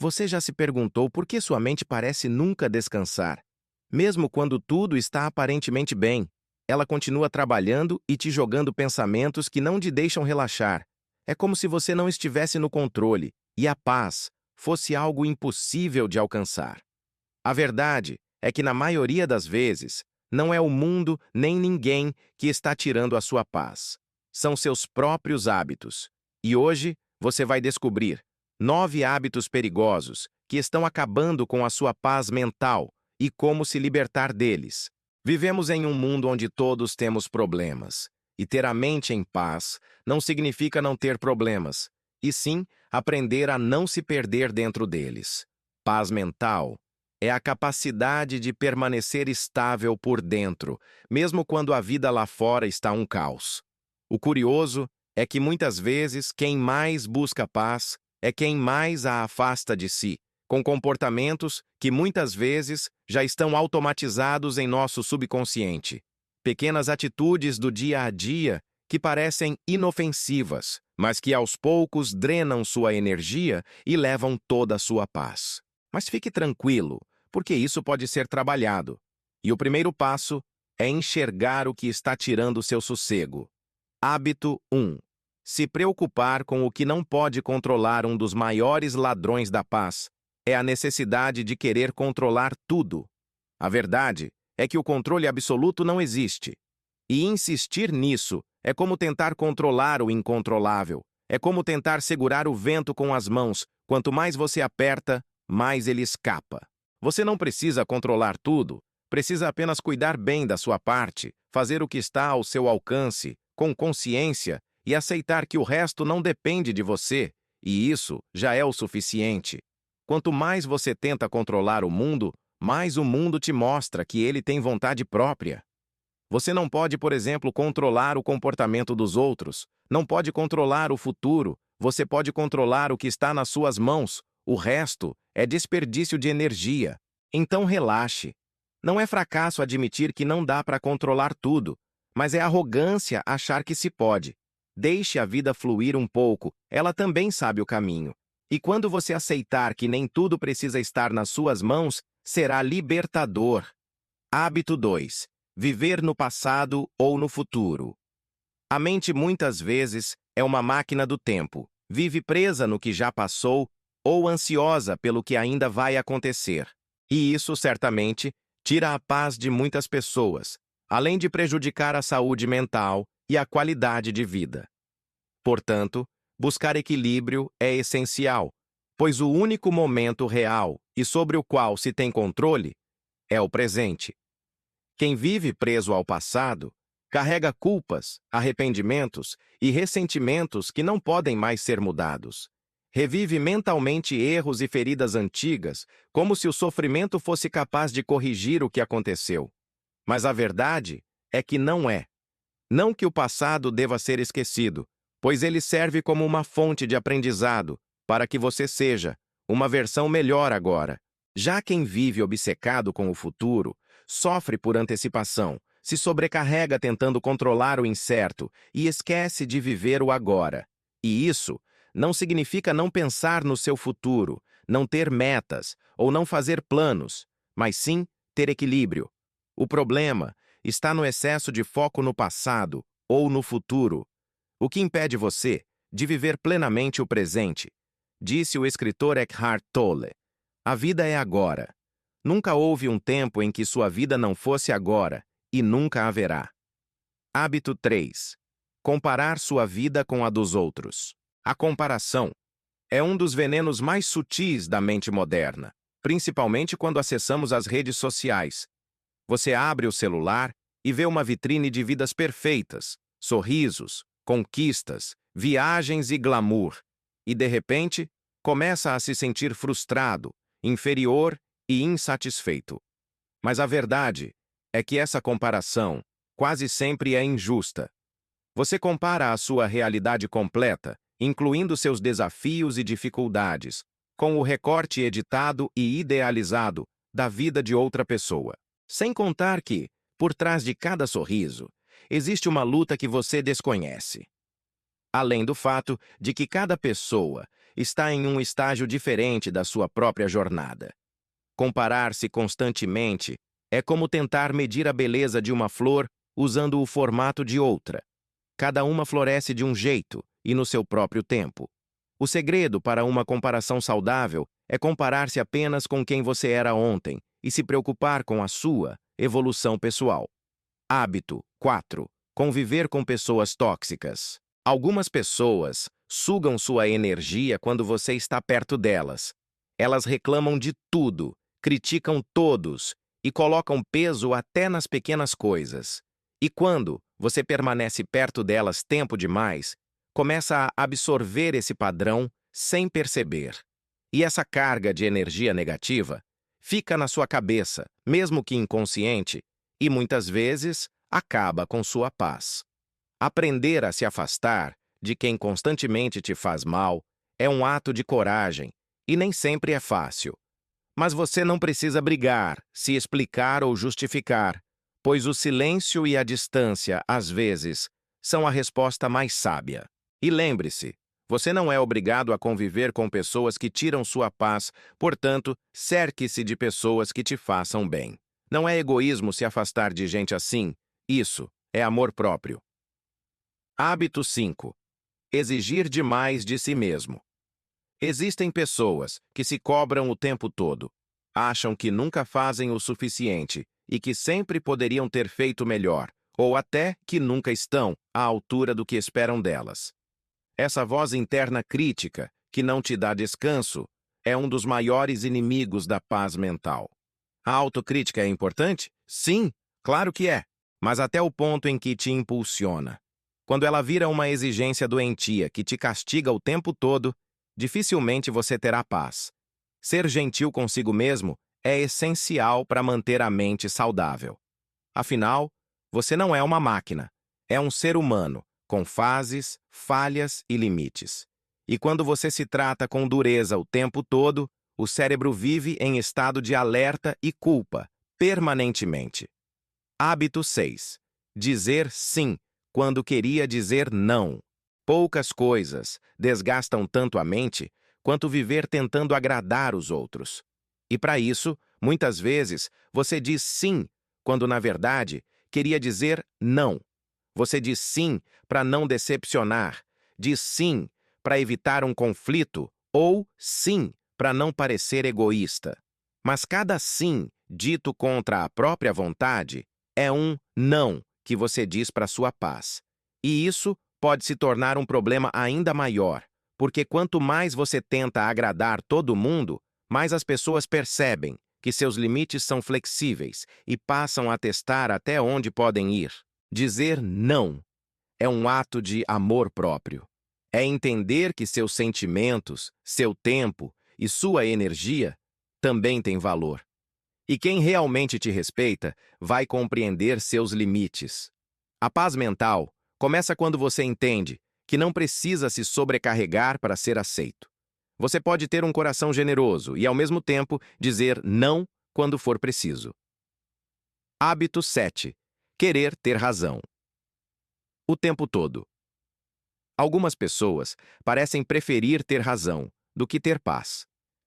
Você já se perguntou por que sua mente parece nunca descansar? Mesmo quando tudo está aparentemente bem, ela continua trabalhando e te jogando pensamentos que não te deixam relaxar. É como se você não estivesse no controle e a paz fosse algo impossível de alcançar. A verdade é que, na maioria das vezes, não é o mundo nem ninguém que está tirando a sua paz. São seus próprios hábitos. E hoje você vai descobrir 9 hábitos perigosos que estão acabando com a sua paz mental e como se libertar deles. Vivemos em um mundo onde todos temos problemas. E ter a mente em paz não significa não ter problemas, e sim aprender a não se perder dentro deles. Paz mental é a capacidade de permanecer estável por dentro, mesmo quando a vida lá fora está um caos. O curioso é que muitas vezes quem mais busca paz é quem mais a afasta de si, com comportamentos que muitas vezes já estão automatizados em nosso subconsciente. Pequenas atitudes do dia a dia que parecem inofensivas, mas que aos poucos drenam sua energia e levam toda a sua paz. Mas fique tranquilo, porque isso pode ser trabalhado. E o primeiro passo é enxergar o que está tirando seu sossego. Hábito 1. Se preocupar com o que não pode controlar. Um dos maiores ladrões da paz é a necessidade de querer controlar tudo. A verdade é que o controle absoluto não existe. E insistir nisso é como tentar controlar o incontrolável. É como tentar segurar o vento com as mãos. Quanto mais você aperta, mais ele escapa. Você não precisa controlar tudo, precisa apenas cuidar bem da sua parte, fazer o que está ao seu alcance, com consciência, e aceitar que o resto não depende de você, e isso já é o suficiente. Quanto mais você tenta controlar o mundo, mais o mundo te mostra que ele tem vontade própria. Você não pode, por exemplo, controlar o comportamento dos outros, não pode controlar o futuro, você pode controlar o que está nas suas mãos, o resto é desperdício de energia. Então relaxe. Não é fracasso admitir que não dá para controlar tudo, mas é arrogância achar que se pode. Deixe a vida fluir um pouco, ela também sabe o caminho. E quando você aceitar que nem tudo precisa estar nas suas mãos, será libertador. Hábito 2. Viver no passado ou no futuro. A mente muitas vezes é uma máquina do tempo. Vive presa no que já passou ou ansiosa pelo que ainda vai acontecer. E isso, certamente, tira a paz de muitas pessoas, além de prejudicar a saúde mental e a qualidade de vida. Portanto, buscar equilíbrio é essencial, pois o único momento real e sobre o qual se tem controle é o presente. Quem vive preso ao passado carrega culpas, arrependimentos e ressentimentos que não podem mais ser mudados. Revive mentalmente erros e feridas antigas, como se o sofrimento fosse capaz de corrigir o que aconteceu. Mas a verdade é que não é. Não que o passado deva ser esquecido, pois ele serve como uma fonte de aprendizado para que você seja uma versão melhor agora. Já quem vive obcecado com o futuro, sofre por antecipação, se sobrecarrega tentando controlar o incerto e esquece de viver o agora. E isso não significa não pensar no seu futuro, não ter metas ou não fazer planos, mas sim ter equilíbrio. O problema está no excesso de foco no passado ou no futuro, o que impede você de viver plenamente o presente. Disse o escritor Eckhart Tolle: a vida é agora. Nunca houve um tempo em que sua vida não fosse agora, e nunca haverá. Hábito 3. Comparar sua vida com a dos outros. A comparação é um dos venenos mais sutis da mente moderna, principalmente quando acessamos as redes sociais. Você abre o celular e vê uma vitrine de vidas perfeitas, sorrisos, conquistas, viagens e glamour, e de repente começa a se sentir frustrado, inferior e insatisfeito. Mas a verdade é que essa comparação quase sempre é injusta. Você compara a sua realidade completa, incluindo seus desafios e dificuldades, com o recorte editado e idealizado da vida de outra pessoa. Sem contar que, por trás de cada sorriso, existe uma luta que você desconhece. Além do fato de que cada pessoa está em um estágio diferente da sua própria jornada. Comparar-se constantemente é como tentar medir a beleza de uma flor usando o formato de outra. Cada uma floresce de um jeito e no seu próprio tempo. O segredo para uma comparação saudável é comparar-se apenas com quem você era ontem e se preocupar com a sua evolução pessoal. Hábito 4. Conviver com pessoas tóxicas. Algumas pessoas sugam sua energia quando você está perto delas. Elas reclamam de tudo, criticam todos e colocam peso até nas pequenas coisas. E quando você permanece perto delas tempo demais, começa a absorver esse padrão sem perceber. E essa carga de energia negativa fica na sua cabeça, mesmo que inconsciente, e muitas vezes acaba com sua paz. Aprender a se afastar de quem constantemente te faz mal é um ato de coragem e nem sempre é fácil. Mas você não precisa brigar, se explicar ou justificar, pois o silêncio e a distância, às vezes, são a resposta mais sábia. E lembre-se, você não é obrigado a conviver com pessoas que tiram sua paz, portanto, cerque-se de pessoas que te façam bem. Não é egoísmo se afastar de gente assim, isso é amor próprio. Hábito 5. Exigir demais de si mesmo. Existem pessoas que se cobram o tempo todo, acham que nunca fazem o suficiente e que sempre poderiam ter feito melhor, ou até que nunca estão à altura do que esperam delas. Essa voz interna crítica, que não te dá descanso, é um dos maiores inimigos da paz mental. A autocrítica é importante? Sim, claro que é, mas até o ponto em que te impulsiona. Quando ela vira uma exigência doentia que te castiga o tempo todo, dificilmente você terá paz. Ser gentil consigo mesmo é essencial para manter a mente saudável. Afinal, você não é uma máquina, é um ser humano, com fases, falhas e limites. E quando você se trata com dureza o tempo todo, o cérebro vive em estado de alerta e culpa, permanentemente. Hábito 6. Dizer sim quando queria dizer não. Poucas coisas desgastam tanto a mente quanto viver tentando agradar os outros. E para isso, muitas vezes, você diz sim, quando na verdade queria dizer não. Você diz sim para não decepcionar, diz sim para evitar um conflito ou sim para não parecer egoísta. Mas cada sim dito contra a própria vontade é um não que você diz para sua paz. E isso pode se tornar um problema ainda maior, porque quanto mais você tenta agradar todo mundo, mais as pessoas percebem que seus limites são flexíveis e passam a testar até onde podem ir. Dizer não é um ato de amor próprio. É entender que seus sentimentos, seu tempo e sua energia também têm valor. E quem realmente te respeita vai compreender seus limites. A paz mental começa quando você entende que não precisa se sobrecarregar para ser aceito. Você pode ter um coração generoso e, ao mesmo tempo, dizer não quando for preciso. Hábito 7. Querer ter razão. O tempo todo. Algumas pessoas parecem preferir ter razão do que ter paz.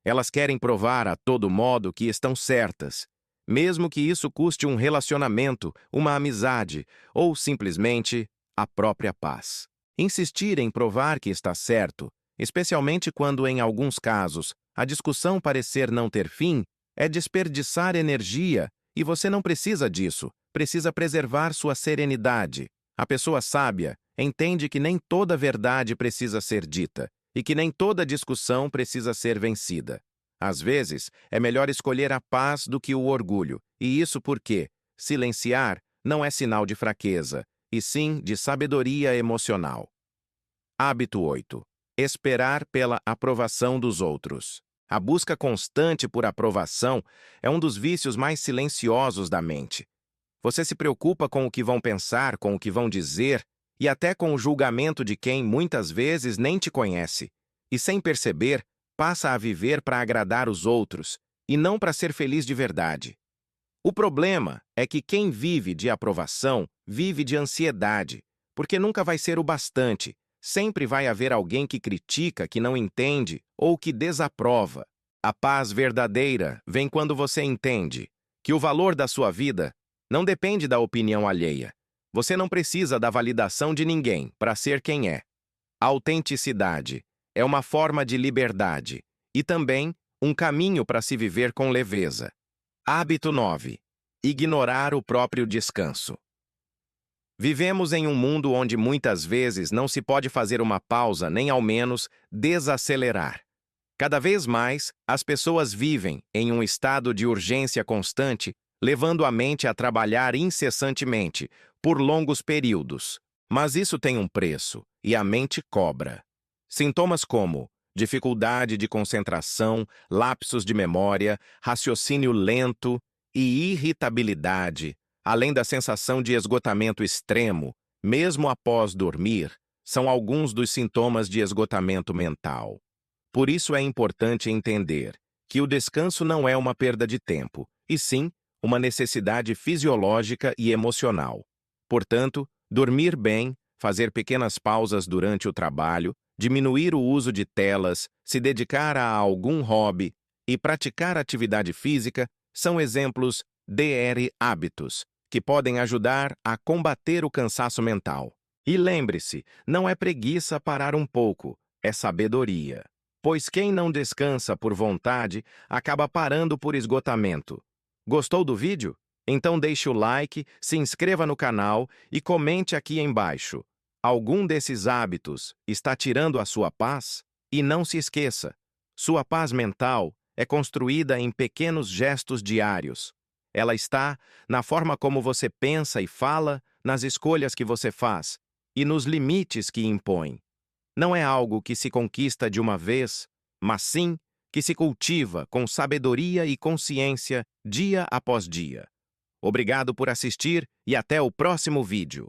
Elas querem provar a todo modo que estão certas, mesmo que isso custe um relacionamento, uma amizade ou simplesmente a própria paz. Insistir em provar que está certo, especialmente quando, em alguns casos, a discussão parecer não ter fim, é desperdiçar energia e você não precisa disso, precisa preservar sua serenidade. A pessoa sábia entende que nem toda verdade precisa ser dita e que nem toda discussão precisa ser vencida. Às vezes, é melhor escolher a paz do que o orgulho, e isso porque silenciar não é sinal de fraqueza, e sim de sabedoria emocional. Hábito 8. Esperar pela aprovação dos outros. A busca constante por aprovação é um dos vícios mais silenciosos da mente. Você se preocupa com o que vão pensar, com o que vão dizer, e até com o julgamento de quem muitas vezes nem te conhece. E sem perceber, passa a viver para agradar os outros, e não para ser feliz de verdade. O problema é que quem vive de aprovação vive de ansiedade, porque nunca vai ser o bastante, Sempre vai haver alguém que critica, que não entende ou que desaprova. A paz verdadeira vem quando você entende que o valor da sua vida não depende da opinião alheia. Você não precisa da validação de ninguém para ser quem é. A autenticidade é uma forma de liberdade e também um caminho para se viver com leveza. Hábito 9. Ignorar o próprio descanso. Vivemos em um mundo onde muitas vezes não se pode fazer uma pausa nem ao menos desacelerar. Cada vez mais, as pessoas vivem em um estado de urgência constante, levando a mente a trabalhar incessantemente, por longos períodos. Mas isso tem um preço, e a mente cobra. Sintomas como dificuldade de concentração, lapsos de memória, raciocínio lento e irritabilidade, além da sensação de esgotamento extremo, mesmo após dormir, são alguns dos sintomas de esgotamento mental. Por isso é importante entender que o descanso não é uma perda de tempo, e sim uma necessidade fisiológica e emocional. Portanto, dormir bem, fazer pequenas pausas durante o trabalho, diminuir o uso de telas, se dedicar a algum hobby e praticar atividade física são exemplos de hábitos que podem ajudar a combater o cansaço mental. E lembre-se, não é preguiça parar um pouco, é sabedoria. Pois quem não descansa por vontade acaba parando por esgotamento. Gostou do vídeo? Então deixe o like, se inscreva no canal e comente aqui embaixo. Algum desses hábitos está tirando a sua paz? E não se esqueça, sua paz mental é construída em pequenos gestos diários. Ela está na forma como você pensa e fala, nas escolhas que você faz e nos limites que impõe. Não é algo que se conquista de uma vez, mas sim que se cultiva com sabedoria e consciência dia após dia. Obrigado por assistir e até o próximo vídeo.